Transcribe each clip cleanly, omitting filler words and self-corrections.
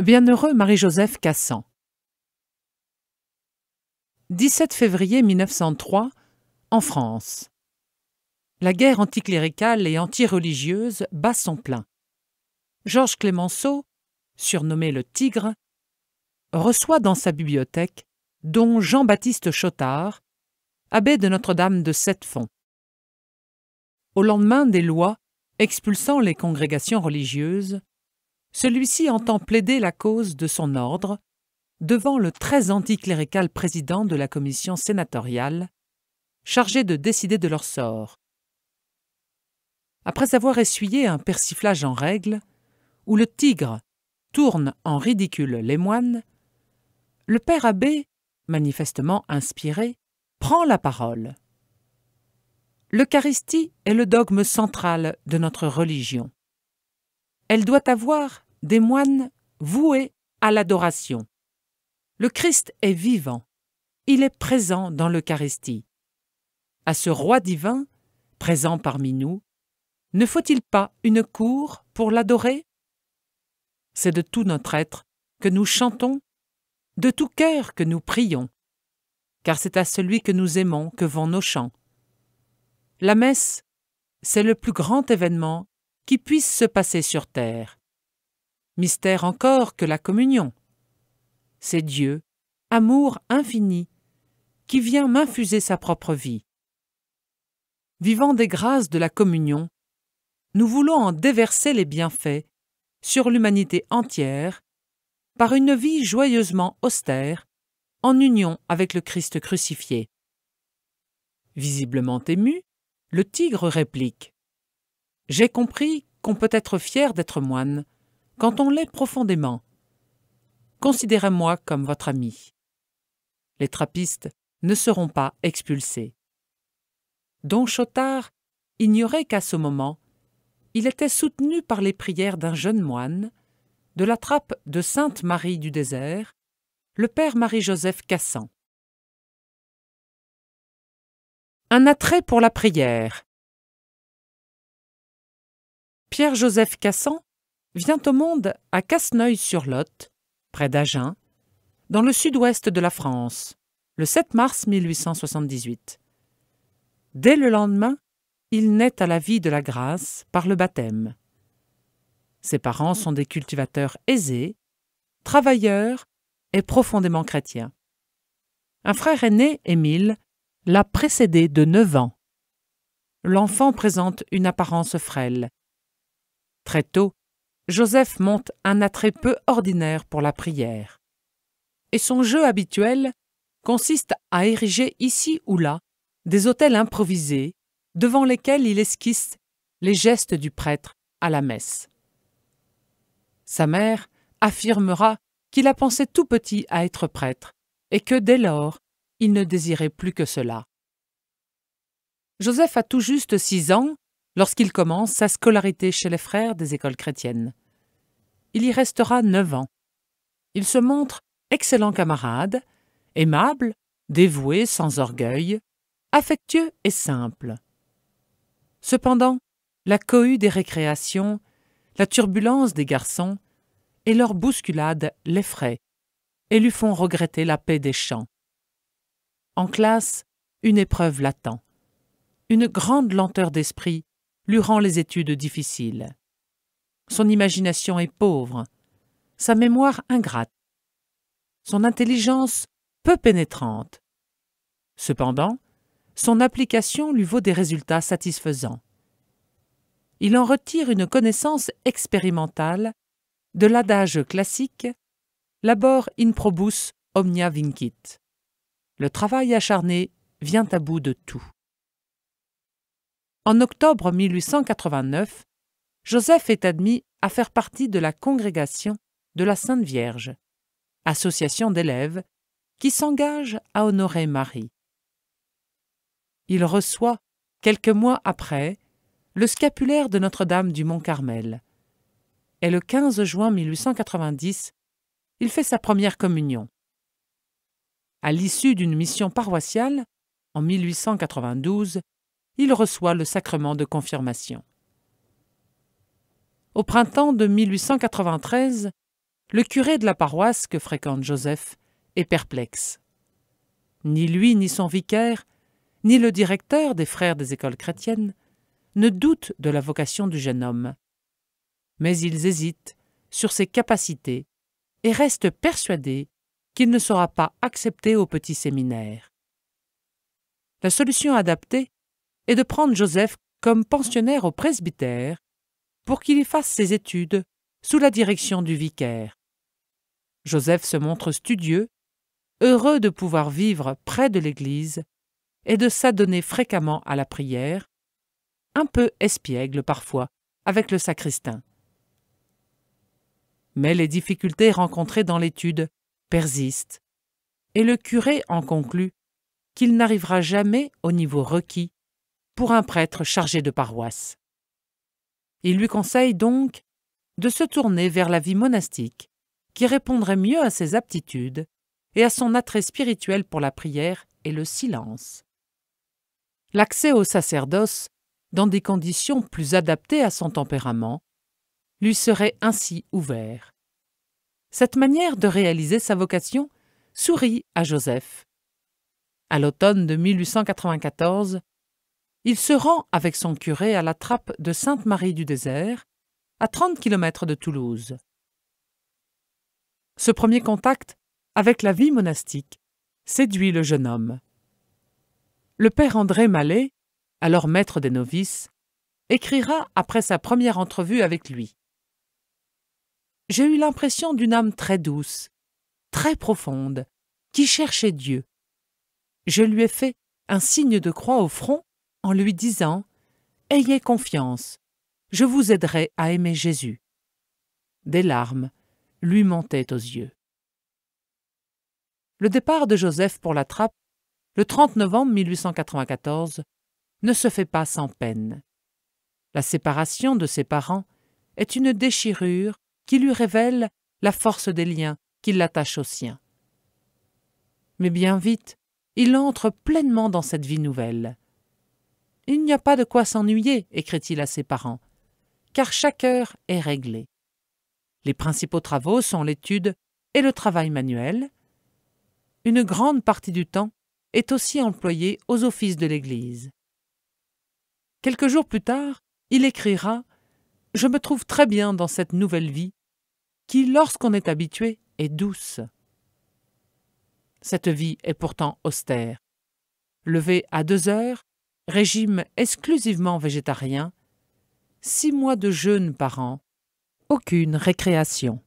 Bienheureux Marie-Joseph Cassan. 17 février 1903, en France. La guerre anticléricale et anti-religieuse bat son plein. Georges Clemenceau, surnommé le Tigre, reçoit dans sa bibliothèque don Jean-Baptiste Chotard, abbé de Notre-Dame de Sept-Fonds. Au lendemain des lois expulsant les congrégations religieuses, celui-ci entend plaider la cause de son ordre devant le très anticlérical président de la commission sénatoriale, chargé de décider de leur sort. Après avoir essuyé un persiflage en règle, où le Tigre tourne en ridicule les moines, le père abbé, manifestement inspiré, prend la parole. L'Eucharistie est le dogme central de notre religion. Elle doit avoir des moines voués à l'adoration. Le Christ est vivant, il est présent dans l'Eucharistie. À ce roi divin, présent parmi nous, ne faut-il pas une cour pour l'adorer? C'est de tout notre être que nous chantons, de tout cœur que nous prions, car c'est à celui que nous aimons que vont nos chants. La messe, c'est le plus grand événement qui puisse se passer sur terre. Mystère encore que la communion. C'est Dieu, amour infini, qui vient m'infuser sa propre vie. Vivant des grâces de la communion, nous voulons en déverser les bienfaits sur l'humanité entière par une vie joyeusement austère, en union avec le Christ crucifié. Visiblement ému, le Tigre réplique « J'ai compris qu'on peut être fier d'être moine quand on l'est profondément. Considérez-moi comme votre ami. » Les trappistes ne seront pas expulsés. Don Chotard ignorait qu'à ce moment, il était soutenu par les prières d'un jeune moine, de la trappe de Sainte Marie du Désert, le père Marie-Joseph Cassan. Un attrait pour la prière. Pierre-Joseph Cassan vient au monde à Casseneuil-sur-Lot, près d'Agen, dans le sud-ouest de la France, le 7 mars 1878. Dès le lendemain, il naît à la vie de la grâce par le baptême. Ses parents sont des cultivateurs aisés, travailleurs et profondément chrétiens. Un frère aîné, Émile, l'a précédé de 9 ans. L'enfant présente une apparence frêle. Très tôt, Joseph montre un attrait peu ordinaire pour la prière. Et son jeu habituel consiste à ériger ici ou là des autels improvisés devant lesquels il esquisse les gestes du prêtre à la messe. Sa mère affirmera qu'il a pensé tout petit à être prêtre et que dès lors, il ne désirait plus que cela. Joseph a tout juste 6 ans lorsqu'il commence sa scolarité chez les frères des écoles chrétiennes. Il y restera 9 ans. Il se montre excellent camarade, aimable, dévoué sans orgueil, affectueux et simple. Cependant, la cohue des récréations, la turbulence des garçons et leur bousculade l'effraient et lui font regretter la paix des champs. En classe, une épreuve l'attend. Une grande lenteur d'esprit lui rend les études difficiles. Son imagination est pauvre, sa mémoire ingrate, son intelligence peu pénétrante. Cependant, son application lui vaut des résultats satisfaisants. Il en retire une connaissance expérimentale de l'adage classique « labor in probus omnia vincit ». Le travail acharné vient à bout de tout. En octobre 1889, Joseph est admis à faire partie de la congrégation de la Sainte Vierge, association d'élèves qui s'engage à honorer Marie. Il reçoit, quelques mois après, le scapulaire de Notre-Dame du Mont-Carmel. Et le 15 juin 1890, il fait sa première communion. À l'issue d'une mission paroissiale, en 1892, il reçoit le sacrement de confirmation. Au printemps de 1893, le curé de la paroisse que fréquente Joseph est perplexe. Ni lui, ni son vicaire, ni le directeur des frères des écoles chrétiennes ne doutent de la vocation du jeune homme. Mais ils hésitent sur ses capacités et restent persuadés qu'il ne sera pas accepté au petit séminaire. La solution adaptée est de prendre Joseph comme pensionnaire au presbytère pour qu'il y fasse ses études sous la direction du vicaire. Joseph se montre studieux, heureux de pouvoir vivre près de l'Église et de s'adonner fréquemment à la prière, un peu espiègle parfois avec le sacristain. Mais les difficultés rencontrées dans l'étude persistent, et le curé en conclut qu'il n'arrivera jamais au niveau requis pour un prêtre chargé de paroisse. Il lui conseille donc de se tourner vers la vie monastique, qui répondrait mieux à ses aptitudes et à son attrait spirituel pour la prière et le silence. L'accès au sacerdoce, dans des conditions plus adaptées à son tempérament, lui serait ainsi ouvert. Cette manière de réaliser sa vocation sourit à Joseph. À l'automne de 1894, il se rend avec son curé à la trappe de Sainte-Marie-du-Désert, à 30 km de Toulouse. Ce premier contact avec la vie monastique séduit le jeune homme. Le père André Mallet, alors maître des novices, écrira après sa première entrevue avec lui. « J'ai eu l'impression d'une âme très douce, très profonde, qui cherchait Dieu. Je lui ai fait un signe de croix au front en lui disant « Ayez confiance, je vous aiderai à aimer Jésus. » Des larmes lui montaient aux yeux. Le départ de Joseph pour la trappe, le 30 novembre 1894, ne se fait pas sans peine. La séparation de ses parents est une déchirure qui lui révèle la force des liens qui l'attachent aux siens. Mais bien vite, il entre pleinement dans cette vie nouvelle. « Il n'y a pas de quoi s'ennuyer », écrit-il à ses parents, « car chaque heure est réglée. Les principaux travaux sont l'étude et le travail manuel. Une grande partie du temps est aussi employée aux offices de l'Église. » Quelques jours plus tard, il écrira « Je me trouve très bien dans cette nouvelle vie qui, lorsqu'on est habitué, est douce. » Cette vie est pourtant austère. Lever à 2 heures, régime exclusivement végétarien, 6 mois de jeûne par an, aucune récréation.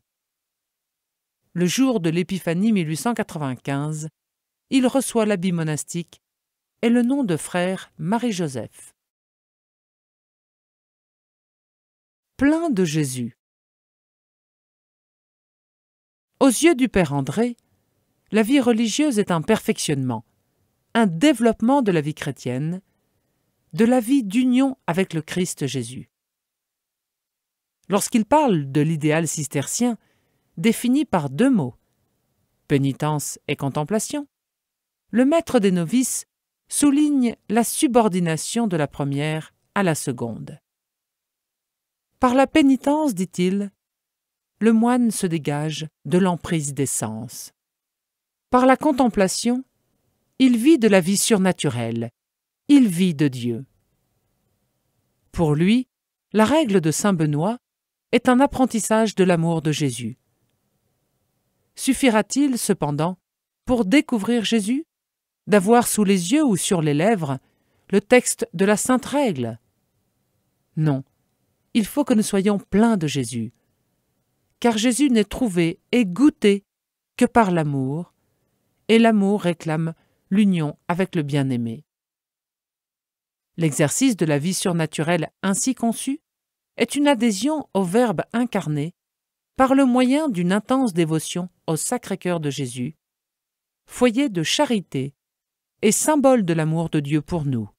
Le jour de l'Épiphanie 1895, il reçoit l'habit monastique et le nom de frère Marie-Joseph. Plein de Jésus. Aux yeux du père André, la vie religieuse est un perfectionnement, un développement de la vie chrétienne, de la vie d'union avec le Christ Jésus. Lorsqu'il parle de l'idéal cistercien, défini par 2 mots, pénitence et contemplation, le maître des novices souligne la subordination de la première à la seconde. Par la pénitence, dit-il, le moine se dégage de l'emprise des sens. Par la contemplation, il vit de la vie surnaturelle, il vit de Dieu. Pour lui, la règle de saint Benoît est un apprentissage de l'amour de Jésus. Suffira-t-il, cependant, pour découvrir Jésus, d'avoir sous les yeux ou sur les lèvres le texte de la sainte règle? Non, il faut que nous soyons pleins de Jésus, car Jésus n'est trouvé et goûté que par l'amour, et l'amour réclame l'union avec le bien-aimé. L'exercice de la vie surnaturelle ainsi conçu est une adhésion au Verbe incarné par le moyen d'une intense dévotion au Sacré-Cœur de Jésus, foyer de charité et symbole de l'amour de Dieu pour nous.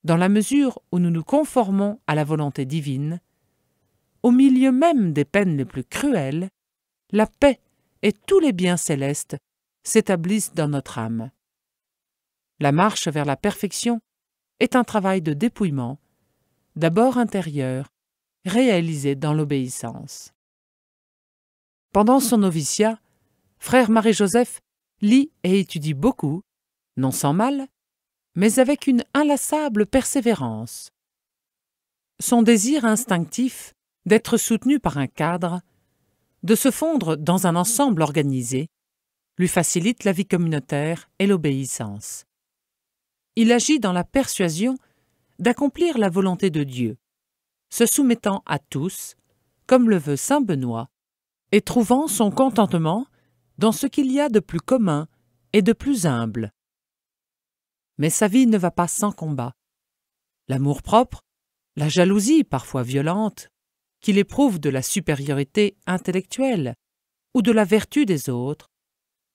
Dans la mesure où nous nous conformons à la volonté divine, au milieu même des peines les plus cruelles, la paix et tous les biens célestes s'établissent dans notre âme. La marche vers la perfection est un travail de dépouillement, d'abord intérieur, réalisé dans l'obéissance. Pendant son noviciat, frère Marie-Joseph lit et étudie beaucoup, non sans mal, mais avec une inlassable persévérance. Son désir instinctif d'être soutenu par un cadre, de se fondre dans un ensemble organisé, lui facilite la vie communautaire et l'obéissance. Il agit dans la persuasion d'accomplir la volonté de Dieu, se soumettant à tous, comme le veut saint Benoît, et trouvant son contentement dans ce qu'il y a de plus commun et de plus humble. Mais sa vie ne va pas sans combat. L'amour-propre, la jalousie parfois violente, qu'il éprouve de la supériorité intellectuelle ou de la vertu des autres,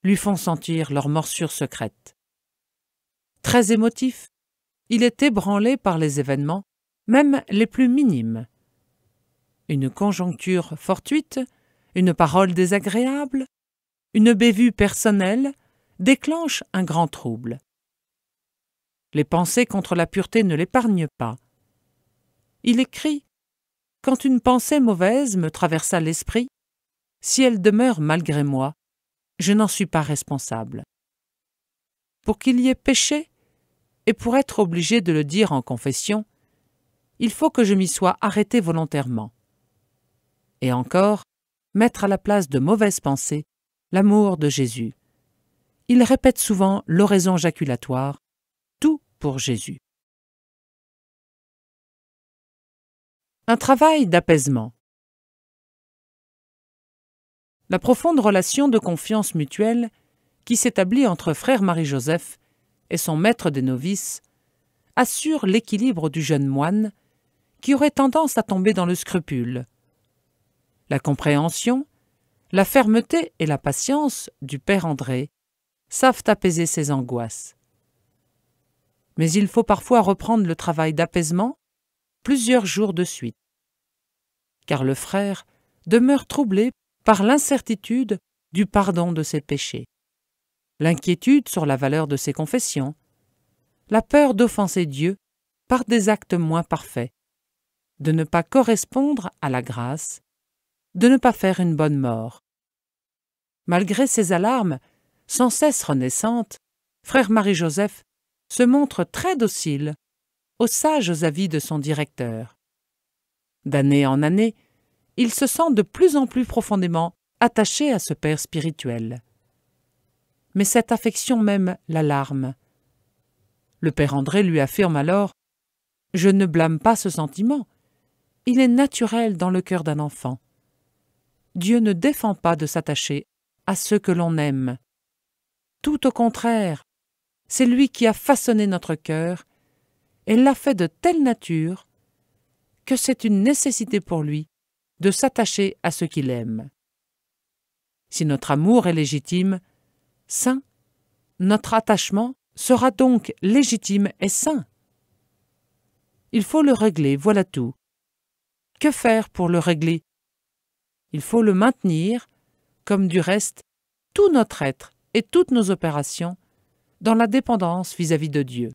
lui font sentir leur morsure secrète. Très émotif, il est ébranlé par les événements, même les plus minimes. Une conjoncture fortuite, une parole désagréable, une bévue personnelle déclenche un grand trouble. Les pensées contre la pureté ne l'épargnent pas. Il écrit « Quand une pensée mauvaise me traversa l'esprit, si elle demeure malgré moi, je n'en suis pas responsable. Pour qu'il y ait péché, et pour être obligé de le dire en confession, il faut que je m'y sois arrêté volontairement. Et encore, mettre à la place de mauvaises pensées l'amour de Jésus. Il répète souvent l'oraison jaculatoire, tout pour Jésus. Un travail d'apaisement. La profonde relation de confiance mutuelle qui s'établit entre frère Marie-Joseph et son maître des novices assure l'équilibre du jeune moine qui aurait tendance à tomber dans le scrupule. La compréhension, la fermeté et la patience du père André savent apaiser ses angoisses. Mais il faut parfois reprendre le travail d'apaisement plusieurs jours de suite, car le frère demeure troublé par l'incertitude du pardon de ses péchés, l'inquiétude sur la valeur de ses confessions, la peur d'offenser Dieu par des actes moins parfaits, de ne pas correspondre à la grâce, de ne pas faire une bonne mort. Malgré ces alarmes, sans cesse renaissantes, frère Marie-Joseph se montre très docile aux sages avis de son directeur. D'année en année, il se sent de plus en plus profondément attaché à ce père spirituel. Mais cette affection même l'alarme. Le père André lui affirme alors « Je ne blâme pas ce sentiment. Il est naturel dans le cœur d'un enfant. Dieu ne défend pas de s'attacher à ceux que l'on aime. Tout au contraire, c'est lui qui a façonné notre cœur et l'a fait de telle nature que c'est une nécessité pour lui de s'attacher à ce qu'il aime. Si notre amour est légitime, saint, notre attachement sera donc légitime et saint. Il faut le régler, voilà tout. Que faire pour le régler? Il faut le maintenir, comme du reste, tout notre être et toutes nos opérations, dans la dépendance vis-à-vis de Dieu.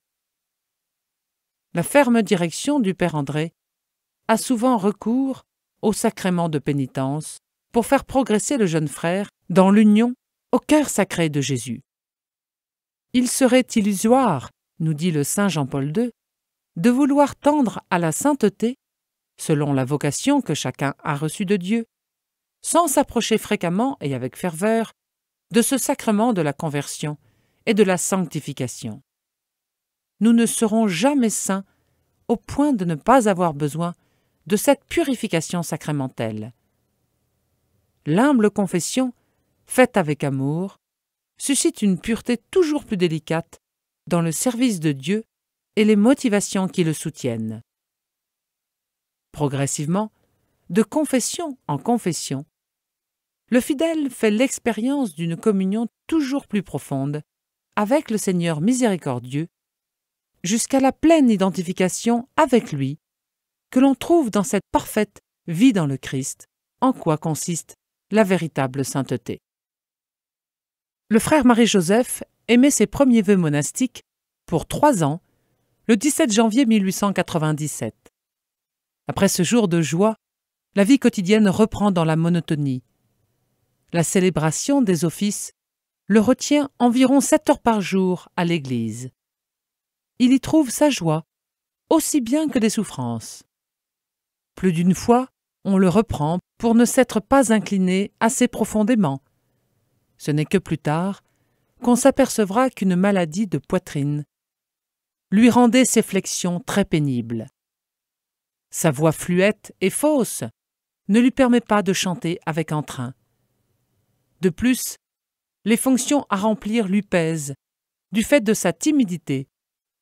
La ferme direction du père André a souvent recours au sacrement de pénitence pour faire progresser le jeune frère dans l'union au cœur sacré de Jésus. Il serait illusoire, nous dit le saint Jean-Paul II, de vouloir tendre à la sainteté, selon la vocation que chacun a reçue de Dieu, sans s'approcher fréquemment et avec ferveur de ce sacrement de la conversion et de la sanctification. Nous ne serons jamais saints au point de ne pas avoir besoin de cette purification sacramentelle. L'humble confession, faite avec amour, suscite une pureté toujours plus délicate dans le service de Dieu et les motivations qui le soutiennent. Progressivement, de confession en confession, le fidèle fait l'expérience d'une communion toujours plus profonde avec le Seigneur miséricordieux, jusqu'à la pleine identification avec lui que l'on trouve dans cette parfaite vie dans le Christ, en quoi consiste la véritable sainteté. Le frère Marie-Joseph émet ses premiers vœux monastiques pour 3 ans, le 17 janvier 1897. Après ce jour de joie, la vie quotidienne reprend dans la monotonie. la célébration des offices le retient environ 7 heures par jour à l'église. Il y trouve sa joie, aussi bien que des souffrances. Plus d'une fois, on le reprend pour ne s'être pas incliné assez profondément. Ce n'est que plus tard qu'on s'apercevra qu'une maladie de poitrine lui rendait ses flexions très pénibles. Sa voix fluette et fausse ne lui permet pas de chanter avec entrain. De plus, les fonctions à remplir lui pèsent du fait de sa timidité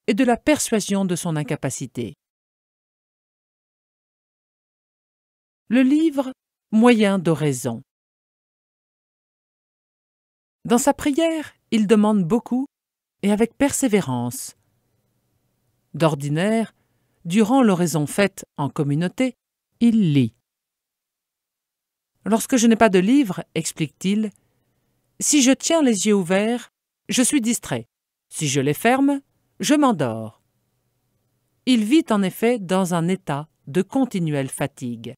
et de la persuasion de son incapacité. Le livre Moyen d'oraison. Dans sa prière, il demande beaucoup et avec persévérance. D'ordinaire, durant l'oraison faite en communauté, il lit. Lorsque je n'ai pas de livre, explique-t-il, si je tiens les yeux ouverts, je suis distrait. Si je les ferme, je m'endors. Il vit en effet dans un état de continuelle fatigue.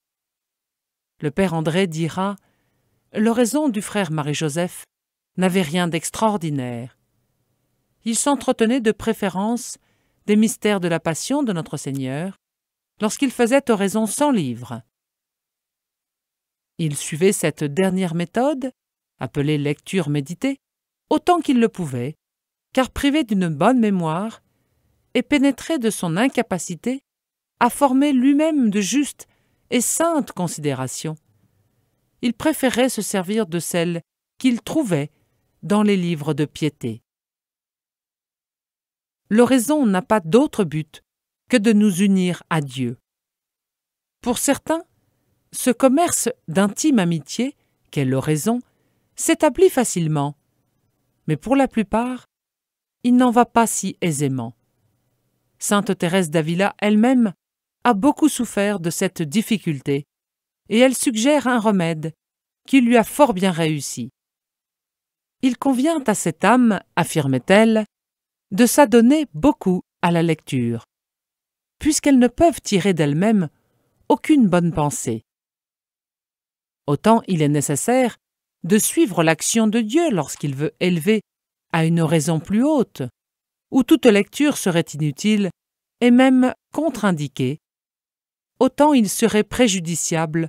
Le père André dira « L'oraison du frère Marie-Joseph n'avait rien d'extraordinaire. Il s'entretenait de préférence des mystères de la Passion de notre Seigneur lorsqu'il faisait oraison sans livre. Il suivait cette dernière méthode, appelée lecture méditée, autant qu'il le pouvait, car privé d'une bonne mémoire et pénétré de son incapacité à former lui-même de justes et saintes considérations, il préférait se servir de celles qu'il trouvait dans les livres de piété. L'oraison n'a pas d'autre but que de nous unir à Dieu. Pour certains, ce commerce d'intime amitié, qu'est l'oraison, s'établit facilement, mais pour la plupart, il n'en va pas si aisément. Sainte Thérèse d'Avila elle-même a beaucoup souffert de cette difficulté, et elle suggère un remède qui lui a fort bien réussi. Il convient à cette âme, affirmait-elle, de s'adonner beaucoup à la lecture, puisqu'elles ne peuvent tirer d'elles-mêmes aucune bonne pensée. Autant il est nécessaire de suivre l'action de Dieu lorsqu'il veut élever à une oraison plus haute, où toute lecture serait inutile et même contre-indiquée, autant il serait préjudiciable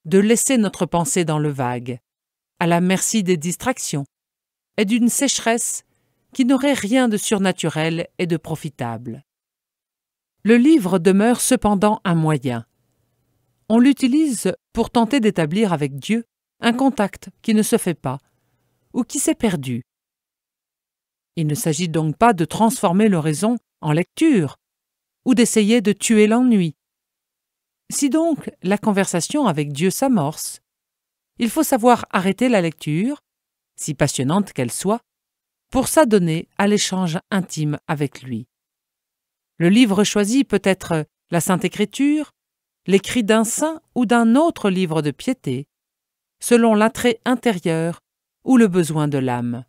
de laisser notre pensée dans le vague, à la merci des distractions et d'une sécheresse qui n'aurait rien de surnaturel et de profitable. Le livre demeure cependant un moyen. On l'utilise pour tenter d'établir avec Dieu un contact qui ne se fait pas ou qui s'est perdu. Il ne s'agit donc pas de transformer l'oraison en lecture ou d'essayer de tuer l'ennui. Si donc la conversation avec Dieu s'amorce, il faut savoir arrêter la lecture, si passionnante qu'elle soit, pour s'adonner à l'échange intime avec lui. Le livre choisi peut être la Sainte Écriture, l'écrit d'un saint ou d'un autre livre de piété, selon l'attrait intérieur ou le besoin de l'âme.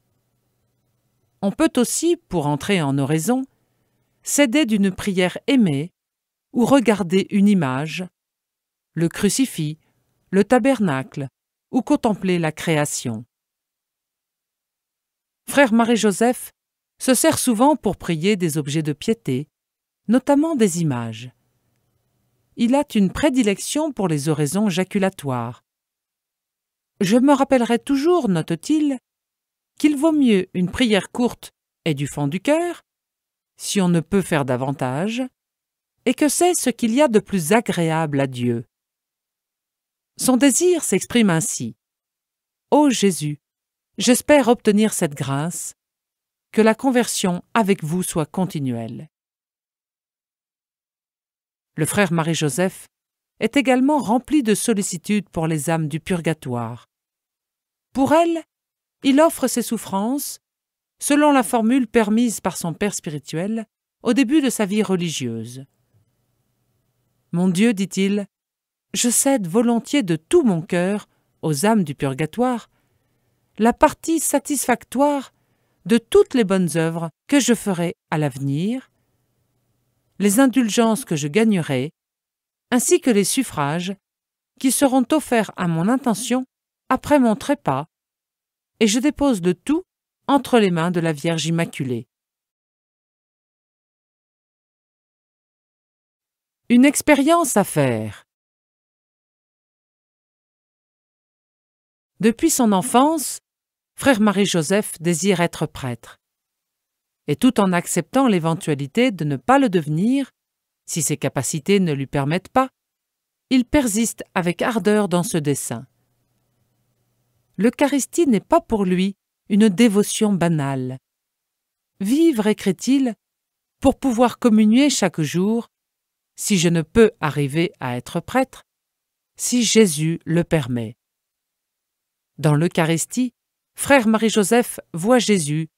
On peut aussi, pour entrer en oraison, s'aider d'une prière aimée ou regarder une image, le crucifix, le tabernacle ou contempler la création. Frère Marie-Joseph se sert souvent pour prier des objets de piété, notamment des images. Il a une prédilection pour les oraisons jaculatoires. Je me rappellerai toujours, note-t-il, qu'il vaut mieux une prière courte et du fond du cœur, si on ne peut faire davantage, et que c'est ce qu'il y a de plus agréable à Dieu. Son désir s'exprime ainsi. Ô Jésus, j'espère obtenir cette grâce, que la conversion avec vous soit continuelle. Le frère Marie-Joseph est également rempli de sollicitude pour les âmes du purgatoire. Pour elles, il offre ses souffrances, selon la formule permise par son père spirituel au début de sa vie religieuse. Mon Dieu, dit-il, je cède volontiers de tout mon cœur aux âmes du purgatoire la partie satisfactoire de toutes les bonnes œuvres que je ferai à l'avenir, les indulgences que je gagnerai, ainsi que les suffrages qui seront offerts à mon intention après mon trépas et je dépose le tout entre les mains de la Vierge Immaculée. Une expérience à faire. Depuis son enfance, frère Marie-Joseph désire être prêtre. Et tout en acceptant l'éventualité de ne pas le devenir, si ses capacités ne lui permettent pas, il persiste avec ardeur dans ce dessein. L'Eucharistie n'est pas pour lui une dévotion banale. Vivre, écrit-il, pour pouvoir communier chaque jour, si je ne peux arriver à être prêtre, si Jésus le permet. Dans l'Eucharistie, frère Marie-Joseph voit Jésus,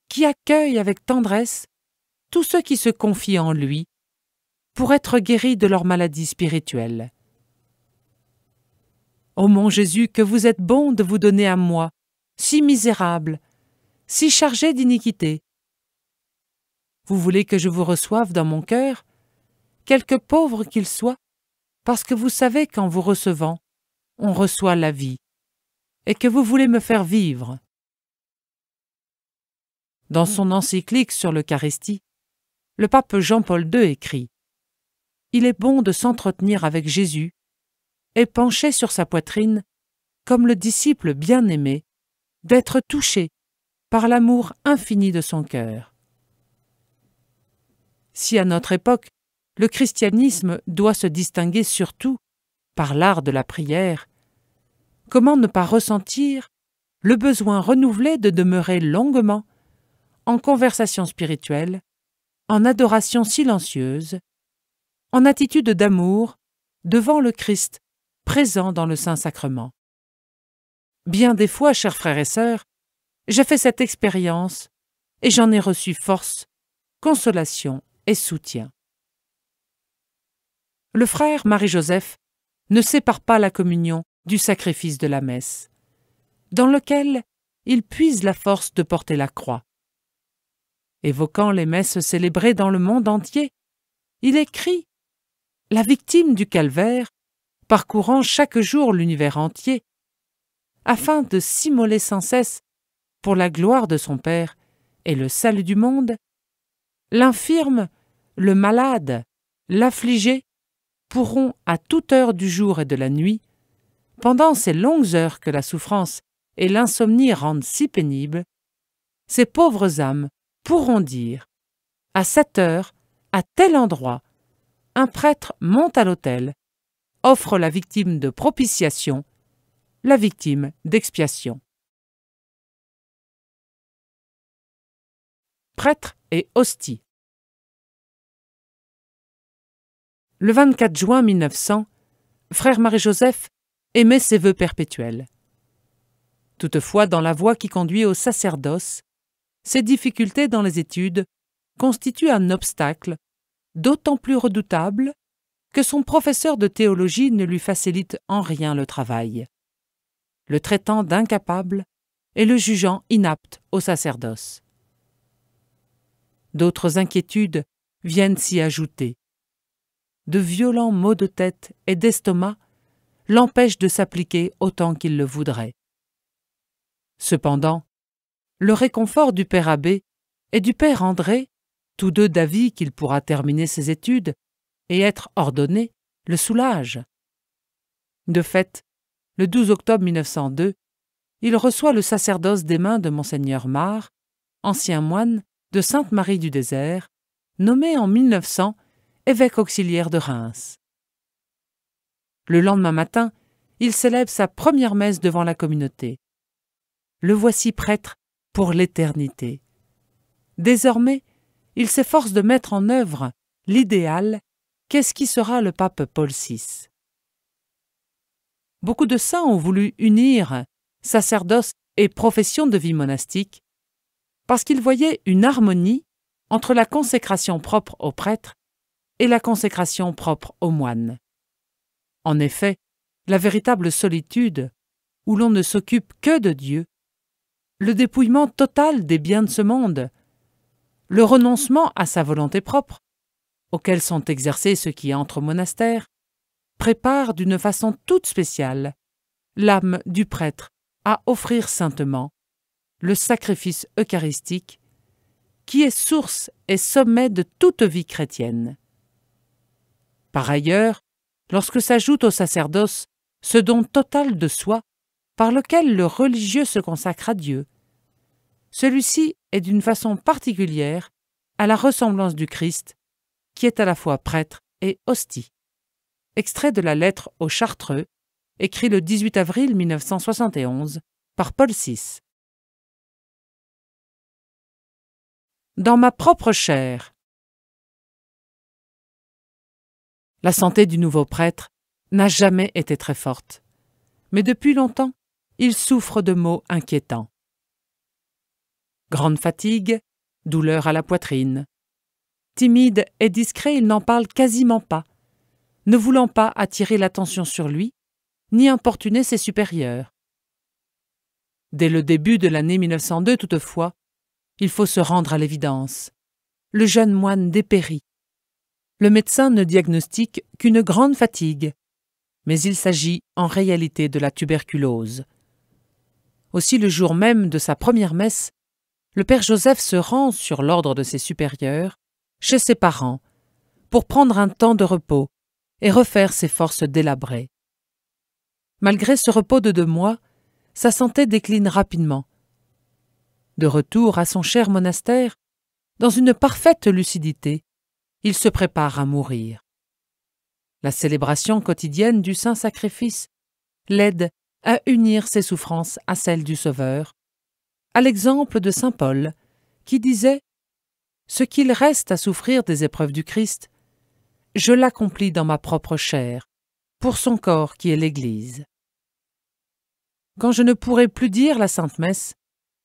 qui accueille avec tendresse tous ceux qui se confient en lui pour être guéris de leur maladie spirituelle. Ô mon Jésus, que vous êtes bon de vous donner à moi, si misérable, si chargé d'iniquité. Vous voulez que je vous reçoive dans mon cœur, quelque pauvre qu'il soit, parce que vous savez qu'en vous recevant, on reçoit la vie, et que vous voulez me faire vivre. Dans son encyclique sur l'Eucharistie, le pape Jean-Paul II écrit « Il est bon de s'entretenir avec Jésus et penché sur sa poitrine, comme le disciple bien-aimé, d'être touché par l'amour infini de son cœur. » Si à notre époque, le christianisme doit se distinguer surtout par l'art de la prière, comment ne pas ressentir le besoin renouvelé de demeurer longuement en conversation spirituelle, en adoration silencieuse, en attitude d'amour devant le Christ présent dans le Saint-Sacrement. Bien des fois, chers frères et sœurs, j'ai fait cette expérience et j'en ai reçu force, consolation et soutien. Le frère Marie-Joseph ne sépare pas la communion du sacrifice de la messe, dans lequel il puise la force de porter la croix. Évoquant les messes célébrées dans le monde entier, il écrit « La victime du calvaire, parcourant chaque jour l'univers entier, afin de s'immoler sans cesse pour la gloire de son Père et le salut du monde, l'infirme, le malade, l'affligé pourront à toute heure du jour et de la nuit, pendant ces longues heures que la souffrance et l'insomnie rendent si pénibles, ces pauvres âmes pourront dire « À cette heure, à tel endroit, un prêtre monte à l'autel, offre la victime de propitiation, la victime d'expiation. » Prêtre et hostie. Le 24 juin 1900, frère Marie-Joseph émet ses vœux perpétuels. Toutefois, dans la voie qui conduit au sacerdoce, ses difficultés dans les études constituent un obstacle d'autant plus redoutable que son professeur de théologie ne lui facilite en rien le travail, le traitant d'incapable et le jugeant inapte au sacerdoce. D'autres inquiétudes viennent s'y ajouter. De violents maux de tête et d'estomac l'empêchent de s'appliquer autant qu'il le voudrait. Cependant, le réconfort du père abbé et du père André, tous deux d'avis qu'il pourra terminer ses études et être ordonné, le soulage. De fait, le 12 octobre 1902, il reçoit le sacerdoce des mains de monseigneur Mar, ancien moine de Sainte-Marie du Désert, nommé en 1900 évêque auxiliaire de Reims. Le lendemain matin, il célèbre sa première messe devant la communauté. Le voici prêtre pour l'éternité. Désormais, il s'efforce de mettre en œuvre l'idéal qu'est-ce qui sera le pape Paul VI. Beaucoup de saints ont voulu unir sacerdoce et profession de vie monastique parce qu'ils voyaient une harmonie entre la consécration propre aux prêtres et la consécration propre aux moines. En effet, la véritable solitude, où l'on ne s'occupe que de Dieu, le dépouillement total des biens de ce monde, le renoncement à sa volonté propre, auquel sont exercés ceux qui entrent au monastère, prépare d'une façon toute spéciale l'âme du prêtre à offrir saintement le sacrifice eucharistique qui est source et sommet de toute vie chrétienne. Par ailleurs, lorsque s'ajoute au sacerdoce ce don total de soi par lequel le religieux se consacre à Dieu, celui-ci est d'une façon particulière à la ressemblance du Christ, qui est à la fois prêtre et hostie. Extrait de la lettre aux Chartreux, écrit le 18 avril 1971 par Paul VI. Dans ma propre chair. La santé du nouveau prêtre n'a jamais été très forte, mais depuis longtemps, il souffre de maux inquiétants. Grande fatigue, douleur à la poitrine. Timide et discret, il n'en parle quasiment pas, ne voulant pas attirer l'attention sur lui, ni importuner ses supérieurs. Dès le début de l'année 1902, toutefois, il faut se rendre à l'évidence. Le jeune moine dépérit. Le médecin ne diagnostique qu'une grande fatigue, mais il s'agit en réalité de la tuberculose. Aussi, le jour même de sa première messe, le père Joseph se rend, sur l'ordre de ses supérieurs, chez ses parents, pour prendre un temps de repos et refaire ses forces délabrées. Malgré ce repos de 2 mois, sa santé décline rapidement. De retour à son cher monastère, dans une parfaite lucidité, il se prépare à mourir. La célébration quotidienne du Saint Sacrifice l'aide à unir ses souffrances à celles du Sauveur, à l'exemple de saint Paul, qui disait « Ce qu'il reste à souffrir des épreuves du Christ, je l'accomplis dans ma propre chair, pour son corps qui est l'Église. » Quand je ne pourrai plus dire la Sainte Messe,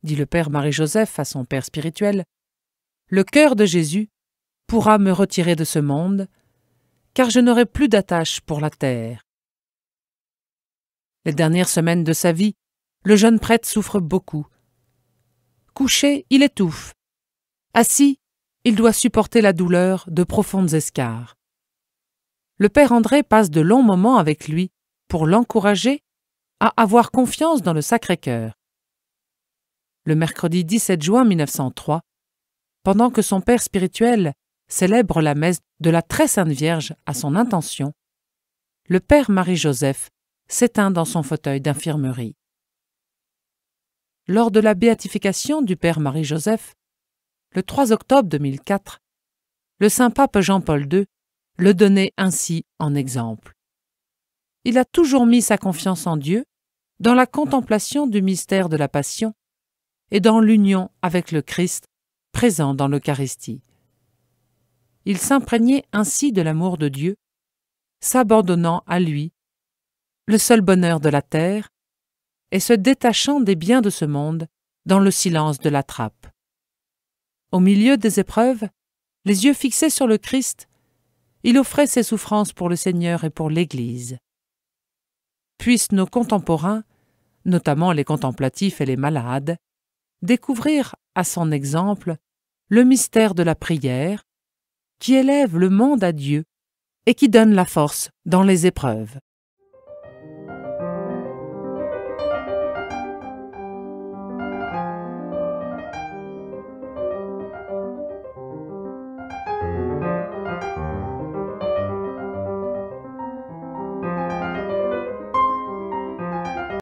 dit le père Marie-Joseph à son père spirituel, le cœur de Jésus pourra me retirer de ce monde, car je n'aurai plus d'attache pour la terre. Les dernières semaines de sa vie, le jeune prêtre souffre beaucoup. Couché, il étouffe. Assis, il doit supporter la douleur de profondes escarres. Le père André passe de longs moments avec lui pour l'encourager à avoir confiance dans le Sacré-Cœur. Le mercredi 17 juin 1903, pendant que son père spirituel célèbre la messe de la Très Sainte Vierge à son intention, le père Marie-Joseph s'éteint dans son fauteuil d'infirmerie. Lors de la béatification du père Marie-Joseph, le 3 octobre 2004, le saint pape Jean-Paul II le donnait ainsi en exemple. Il a toujours mis sa confiance en Dieu dans la contemplation du mystère de la Passion et dans l'union avec le Christ présent dans l'Eucharistie. Il s'imprégnait ainsi de l'amour de Dieu, s'abandonnant à lui, le seul bonheur de la terre, et se détachant des biens de ce monde dans le silence de la trappe. Au milieu des épreuves, les yeux fixés sur le Christ, il offrait ses souffrances pour le Seigneur et pour l'Église. Puissent nos contemporains, notamment les contemplatifs et les malades, découvrir à son exemple le mystère de la prière, qui élève le monde à Dieu et qui donne la force dans les épreuves.